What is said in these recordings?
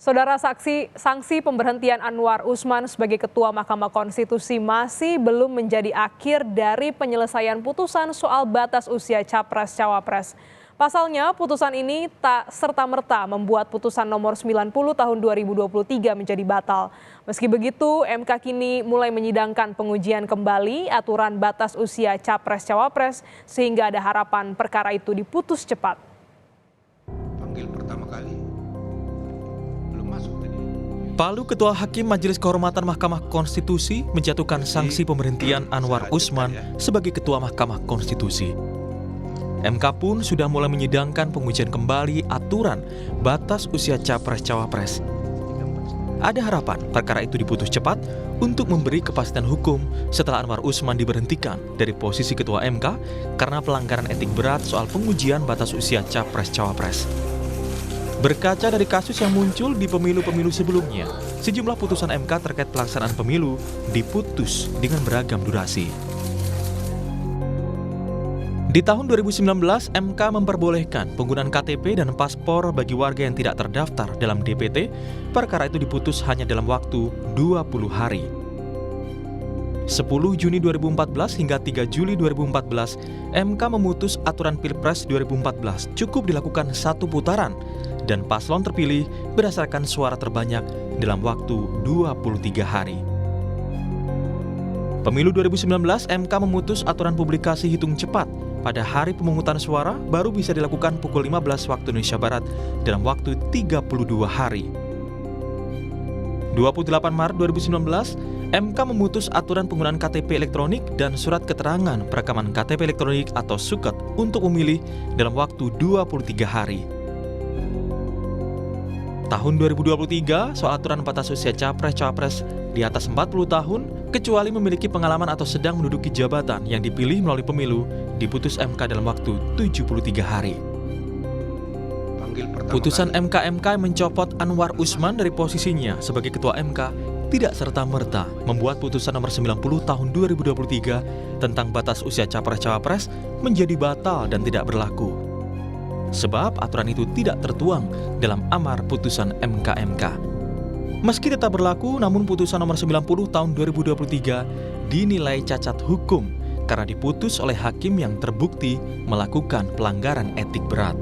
Saudara, sanksi pemberhentian Anwar Usman sebagai Ketua Mahkamah Konstitusi masih belum menjadi akhir dari penyelesaian putusan soal batas usia Capres-Cawapres. Pasalnya, putusan ini tak serta-merta membuat putusan nomor 90 tahun 2023 menjadi batal. Meski begitu, MK kini mulai menyidangkan pengujian kembali aturan batas usia Capres-Cawapres sehingga ada harapan perkara itu diputus cepat. Panggil pertama kali. Masuk tadi. Palu Ketua Hakim Majelis Kehormatan Mahkamah Konstitusi menjatuhkan sanksi pemberhentian Anwar Usman sebagai Ketua Mahkamah Konstitusi. MK pun sudah mulai menyidangkan pengujian kembali aturan batas usia Capres-Cawapres. Ada harapan perkara itu diputus cepat untuk memberi kepastian hukum setelah Anwar Usman diberhentikan dari posisi Ketua MK karena pelanggaran etik berat soal pengujian batas usia Capres-Cawapres. Berkaca dari kasus yang muncul di pemilu-pemilu sebelumnya, sejumlah putusan MK terkait pelaksanaan pemilu diputus dengan beragam durasi. Di tahun 2019, MK memperbolehkan penggunaan KTP dan paspor bagi warga yang tidak terdaftar dalam DPT. Perkara itu diputus hanya dalam waktu 20 hari. 10 Juni 2014 hingga 3 Juli 2014, MK memutus aturan Pilpres 2014 cukup dilakukan satu putaran dan paslon terpilih berdasarkan suara terbanyak dalam waktu 23 hari. Pemilu 2019, MK memutus aturan publikasi hitung cepat pada hari pemungutan suara baru bisa dilakukan pukul 15 waktu Indonesia Barat dalam waktu 32 hari. 28 Maret 2019, MK memutus aturan penggunaan KTP elektronik dan surat keterangan perekaman KTP elektronik atau SUKET untuk memilih dalam waktu 23 hari. Tahun 2023, soal aturan batas usia Capres-Cawapres di atas 40 tahun, kecuali memiliki pengalaman atau sedang menduduki jabatan yang dipilih melalui pemilu, diputus MK dalam waktu 73 hari. Putusan MK mencopot Anwar Usman dari posisinya sebagai Ketua MK tidak serta-merta membuat putusan nomor 90 tahun 2023 tentang batas usia Capres-Cawapres menjadi batal dan tidak berlaku. Sebab aturan itu tidak tertuang dalam amar putusan MK. Meski tetap berlaku, namun putusan nomor 90 tahun 2023 dinilai cacat hukum karena diputus oleh hakim yang terbukti melakukan pelanggaran etik berat.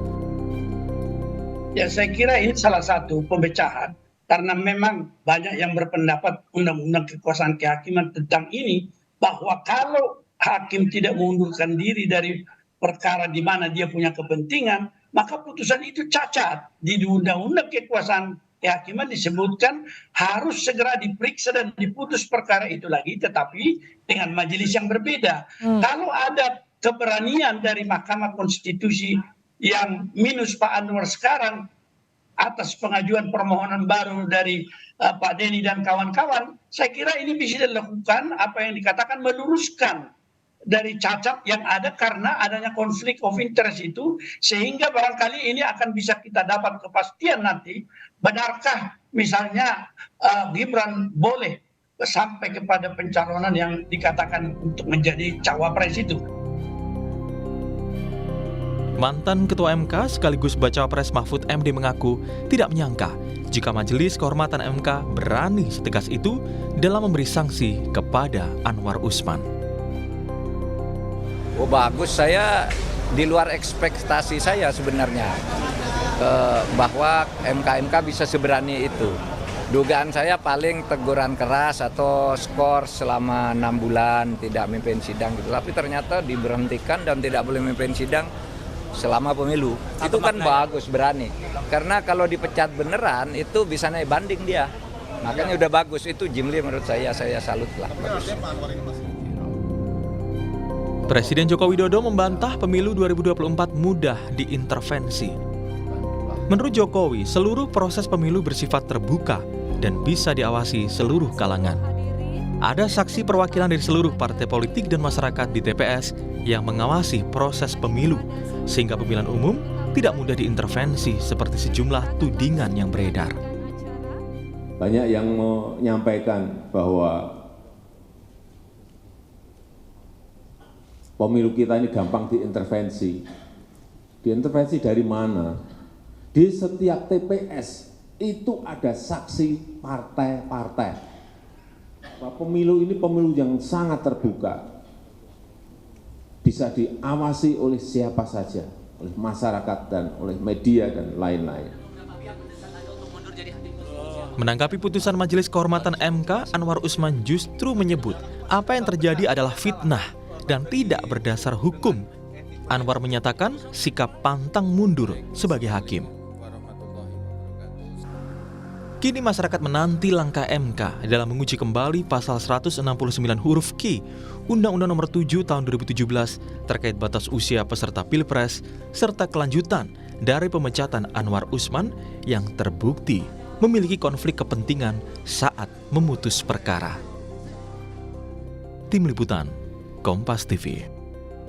Ya, saya kira ini salah satu pemecahan karena memang banyak yang berpendapat undang-undang kekuasaan kehakiman tentang ini bahwa kalau hakim tidak mengundurkan diri dari perkara di mana dia punya kepentingan, maka putusan itu cacat. Di undang-undang kekuasaan kehakiman disebutkan harus segera diperiksa dan diputus perkara itu lagi, tetapi dengan majelis yang berbeda. Kalau ada keberanian dari Mahkamah Konstitusi yang minus Pak Anwar sekarang atas pengajuan permohonan baru dari Pak Denny dan kawan-kawan, saya kira ini bisa dilakukan apa yang dikatakan meluruskan dari cacat yang ada karena adanya konflik of interest itu, sehingga barangkali ini akan bisa kita dapat kepastian nanti benarkah misalnya Gibran boleh sampai kepada pencalonan yang dikatakan untuk menjadi cawapres itu. Mantan Ketua MK sekaligus Bacawa Pres Mahfud MD mengaku tidak menyangka jika Majelis Kehormatan MK berani setegas itu dalam memberi sanksi kepada Anwar Usman. Oh bagus, saya di luar ekspektasi saya sebenarnya bahwa MK bisa seberani itu. Dugaan saya paling teguran keras atau skor selama 6 bulan tidak memimpin sidang gitu. Tapi ternyata diberhentikan dan tidak boleh memimpin sidang selama pemilu. Itu kan bagus, berani. Karena kalau dipecat beneran itu bisa naik banding dia. Makanya udah bagus, itu Jimli menurut saya salut lah. Bagus. Presiden Joko Widodo membantah pemilu 2024 mudah diintervensi. Menurut Jokowi, seluruh proses pemilu bersifat terbuka dan bisa diawasi seluruh kalangan. Ada saksi perwakilan dari seluruh partai politik dan masyarakat di TPS yang mengawasi proses pemilu, sehingga pemilihan umum tidak mudah diintervensi seperti sejumlah tudingan yang beredar. Banyak yang menyampaikan bahwa pemilu kita ini gampang diintervensi. Diintervensi dari mana? Di setiap TPS itu ada saksi partai-partai. Pemilu ini pemilu yang sangat terbuka, bisa diawasi oleh siapa saja, oleh masyarakat dan oleh media dan lain-lain. Menanggapi putusan Majelis Kehormatan MK, Anwar Usman justru menyebut apa yang terjadi adalah fitnah dan tidak berdasar hukum. Anwar menyatakan sikap pantang mundur sebagai hakim. Kini masyarakat menanti langkah MK dalam menguji kembali pasal 169 huruf Q Undang-Undang Nomor 7 Tahun 2017 terkait batas usia peserta Pilpres serta kelanjutan dari pemecatan Anwar Usman yang terbukti memiliki konflik kepentingan saat memutus perkara. Tim Liputan, Kompas TV.